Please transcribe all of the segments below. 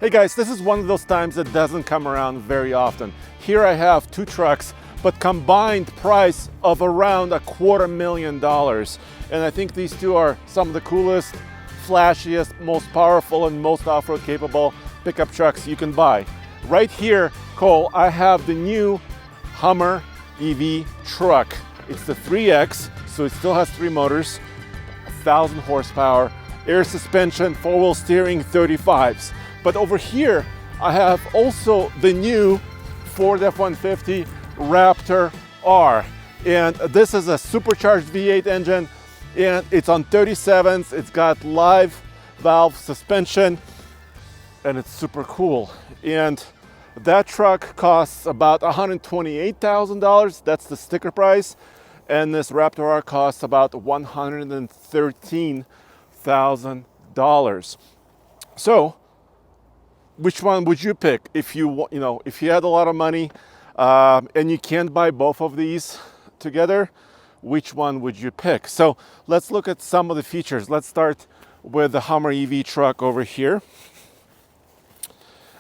Hey guys, this is one of those times that doesn't come around very often. Here I have two trucks, but combined price of around $250,000. And I think these two are some of the coolest, flashiest, most powerful, and most off-road capable pickup trucks you can buy. Right here, Cole, I have the new Hummer EV truck. It's the 3X, so it still has 3 motors, 1,000 horsepower, air suspension, 4-wheel steering, 35s. But over here, I have also the new Ford F-150 Raptor R. And this is a supercharged V8 engine, and it's on 37s. It's got live valve suspension, and it's super cool. And that truck costs about $128,000. That's the sticker price. And this Raptor R costs about $113,000. So, which one would you pick if you had a lot of money and you can't buy both of these together? Which one would you pick? So let's look at some of the features. Let's start with the Hummer EV truck over here.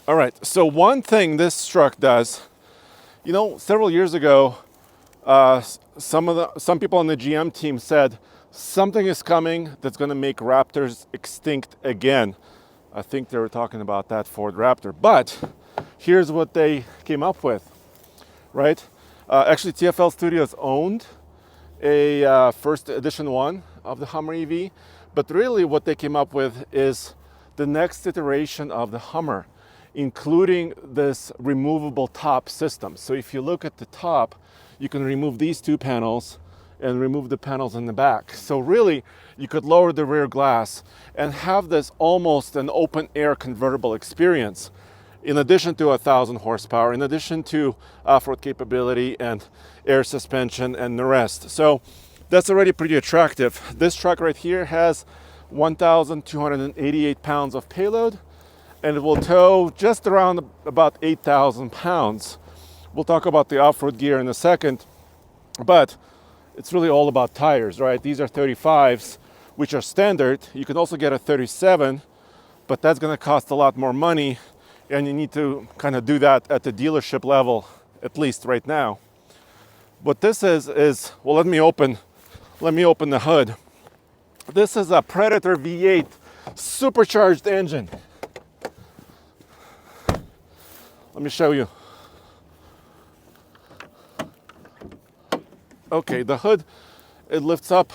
All right, so one thing this truck does, several years ago, some people on the GM team said something is coming that's going to make Raptors extinct again. I think they were talking about that Ford Raptor, but here's what they came up with, right? Actually, TFL Studios owned a first edition one of the Hummer EV, but really what they came up with is the next iteration of the Hummer, including this removable top system. So if you look at the top, you can remove these two panels and remove the panels in the back. So really, you could lower the rear glass and have this almost an open air convertible experience, in addition to 1,000 horsepower, in addition to off-road capability and air suspension and the rest. So that's already pretty attractive. This truck right here has 1,288 pounds of payload, and it will tow just around about 8,000 pounds. We'll talk about the off-road gear in a second, but it's really all about tires, right? These are 35s, which are standard. You can also get a 37, but that's going to cost a lot more money, and you need to kind of do that at the dealership level, at least right now. What this is well, let me open the hood. This is a Predator V8 supercharged engine. Let me show you. Okay, the hood, it lifts up.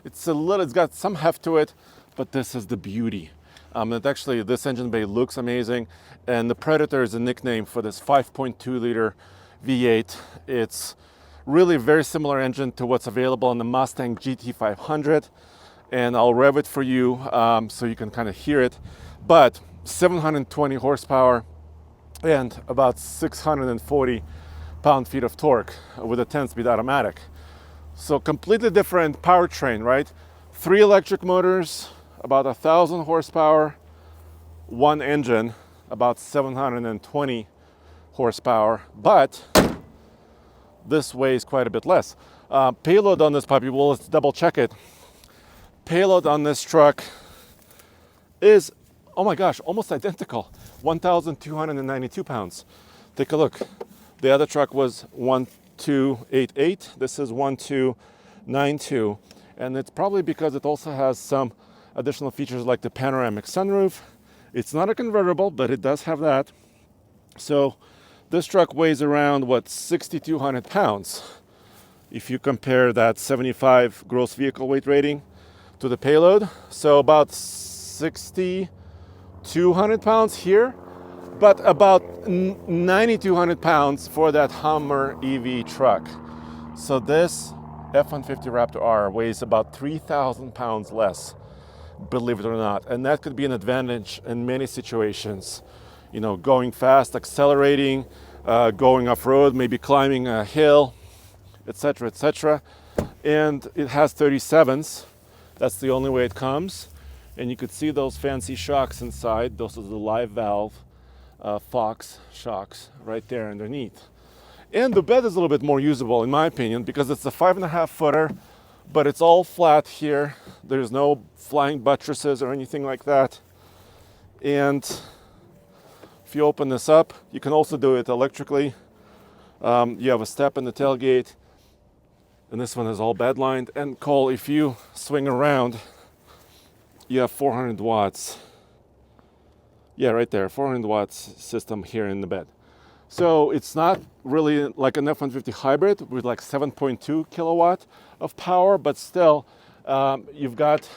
It's got some heft to it, but this is the beauty. This engine bay looks amazing, and the Predator is a nickname for this 5.2 liter V8. It's really a very similar engine to what's available on the Mustang GT500, and I'll rev it for you so you can kind of hear it. But 720 horsepower and about 640 pound-feet of torque with a 10-speed automatic. So completely different powertrain, right? 3 electric motors, about 1,000 horsepower, 1 engine, about 720 horsepower, but this weighs quite a bit less. Payload on this puppy, well, let's double check it. Payload on this truck is, oh my gosh, almost identical, 1,292 pounds. Take a look. The other truck was 1,288. This is 1,292. And it's probably because it also has some additional features like the panoramic sunroof. It's not a convertible, but it does have that. So this truck weighs around, 6,200 pounds. If you compare that 75 gross vehicle weight rating to the payload. So about 6,200 pounds here, but about 9,200 pounds for that Hummer EV truck. So this F-150 Raptor R weighs about 3,000 pounds less, believe it or not. And that could be an advantage in many situations. Going fast, accelerating, going off-road, maybe climbing a hill, etc., etc. And it has 37s. That's the only way it comes. And you could see those fancy shocks inside. Those are the live valve Fox shocks right there underneath. And the bed is a little bit more usable in my opinion because it's a 5.5 footer, but it's all flat here. There's no flying buttresses or anything like that. And If you open this up, you can also do it electrically. You have a step in the tailgate, and this one is all bed lined. And Cole, if you swing around, you have 400 watts. Yeah, right there, 400 watts system here in the bed. So it's not really like an F-150 hybrid with like 7.2 kilowatt of power, but still, you've got,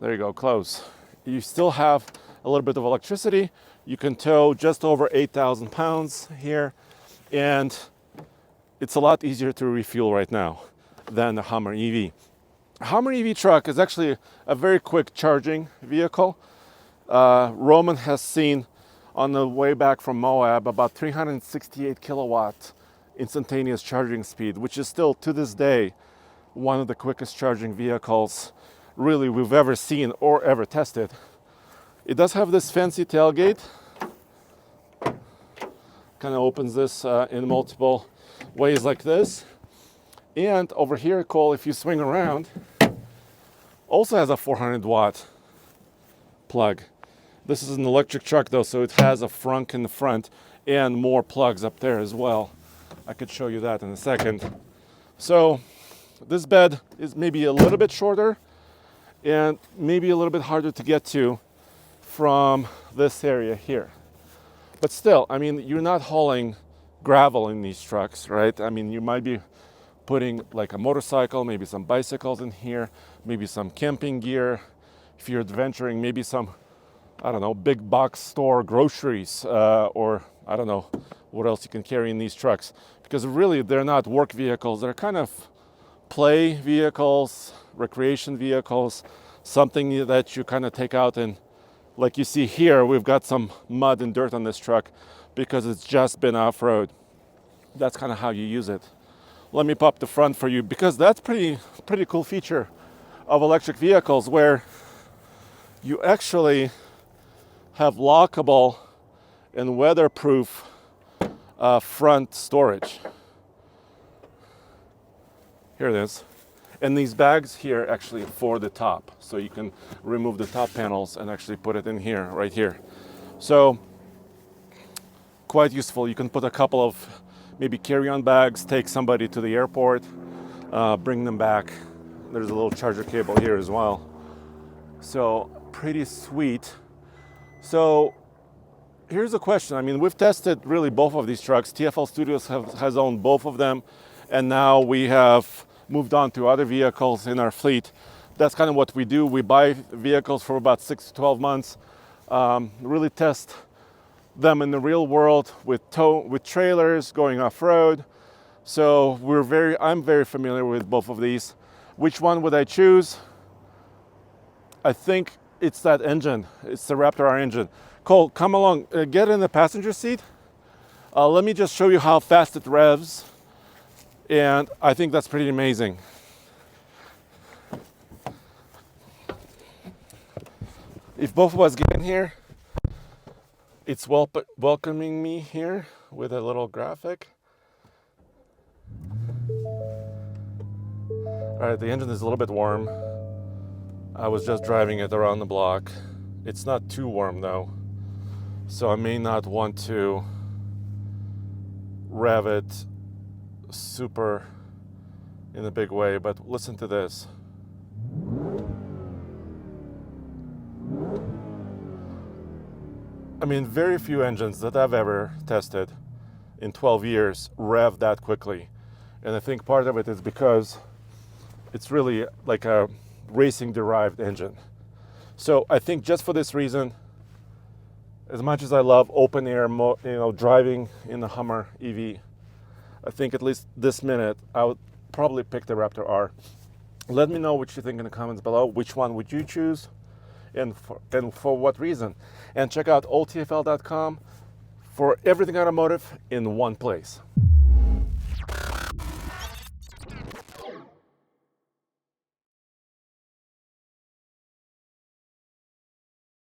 there you go, close. You still have a little bit of electricity. You can tow just over 8,000 pounds here, and it's a lot easier to refuel right now than the Hummer EV. Hummer EV truck is actually a very quick charging vehicle. Roman has seen on the way back from Moab about 368 kilowatt instantaneous charging speed, which is still to this day one of the quickest charging vehicles really we've ever seen or ever tested. It does have this fancy tailgate. Kind of opens this in multiple ways like this. And over here, Cole, if you swing around, also has a 400 watt plug. This is an electric truck though, so it has a frunk in the front and more plugs up there as well. I could show you that in a second. So this bed is maybe a little bit shorter and maybe a little bit harder to get to from this area here. But still, I mean, you're not hauling gravel in these trucks, right? I mean, you might be putting like a motorcycle, maybe some bicycles in here, maybe some camping gear. If you're adventuring, maybe some, I don't know, big box store groceries, or I don't know what else you can carry in these trucks. Because really, they're not work vehicles. They're kind of play vehicles, recreation vehicles, something that you kind of take out and, like you see here, we've got some mud and dirt on this truck because it's just been off-road. That's kind of how you use it. Let me pop the front for you, because that's pretty cool feature of electric vehicles, where you actually have lockable and weatherproof front storage. Here it is. And these bags here actually for the top. So you can remove the top panels and actually put it in here, right here. So quite useful. You can put a couple of maybe carry-on bags, take somebody to the airport, bring them back. There's a little charger cable here as well. So pretty sweet. So here's a question. I mean, we've tested really both of these trucks. TFL Studios has owned both of them, and now we have moved on to other vehicles in our fleet. That's kind of what we do. We buy vehicles for about 6 to 12 months, really test them in the real world with trailers going off-road. So I'm very familiar with both of these. Which one would I choose? I think it's that engine. It's the Raptor R engine. Cole, come along, get in the passenger seat. Let me just show you how fast it revs. And I think that's pretty amazing. If both of us get in here, it's welcoming me here with a little graphic. All right, the engine is a little bit warm. I was just driving it around the block. It's not too warm though, so I may not want to rev it super in a big way, but listen to this. I mean, very few engines that I've ever tested in 12 years rev that quickly. And I think part of it is because it's really like a racing derived engine. So I think just for this reason, as much as I love open air, driving in the Hummer EV, I think at least this minute, I would probably pick the Raptor R. Let me know what you think in the comments below. Which one would you choose, and for what reason? And check out oldtfl.com for everything automotive in one place.